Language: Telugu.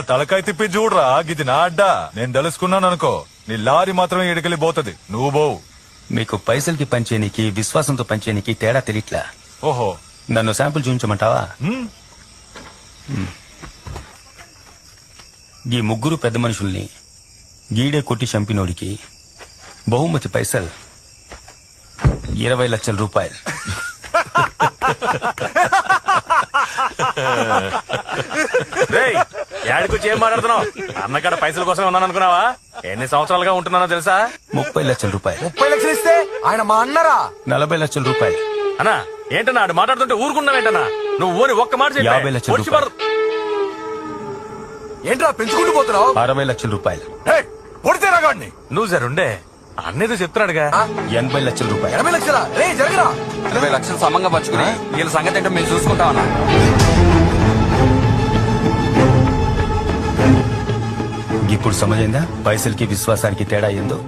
తలకాయ తిప్పి చూడరా, గిది నా అడ్డా. నేను తెలుసుకున్నాను అనుకో, నీ లారీ మాత్రమే ఎడికెళ్ళి పోతుంది, నువ్వు పోవు. మీకు పైసలకి పంచేనికి విశ్వాసంతో పంచేనికి తేడా తెలియట్లా. ఓహో, నన్ను శాంపుల్ చూపించమంటావా? ఈ ముగ్గురు పెద్ద మనుషుల్ని గీడే కొట్టి చంపినోడికి బహుమతి పైసలు 20 లక్షల రూపాయలు. యాడికొచ్చి ఏం మాట్లాడుతున్నావు? అన్నకాడ పైసల కోసం ఉన్నాను అనుకున్నావా? ఎన్ని సంవత్సరాలుగా ఉంటున్నానో తెలుసా? 30 లక్షల రూపాయలు. 30 లక్షలు ఇస్తే ఆయన మా అన్నరా? 40 లక్షల రూపాయలు. అన్నా ఏంటన్నా ఆడు మాట్లాడుతుంటే ఊరుకున్నావేంటన్నా? నువ్వు ఊరి ఒక్క మాట చెప్పు. 50 లక్షల రూపాయలు. ఏంట్రా పెంచుకుంటూ పోతున్నావు? 60 లక్షల రూపాయలు. కొడితే రాగాడిని. నువ్వు జరుండే అన్నేదో చెప్తున్నాడుగా. 80 లక్షల రూపాయలు. 80 లక్షలా? రే జరగరా. 20 లక్షలు సమంగా పంచుకుని వీళ్ళ సంగతి ఏంటో మేము చూసుకుంటామన్నా. ఇప్పుడు సమజైందా పైసలకి విశ్వాసానికి తేడా ఏందో?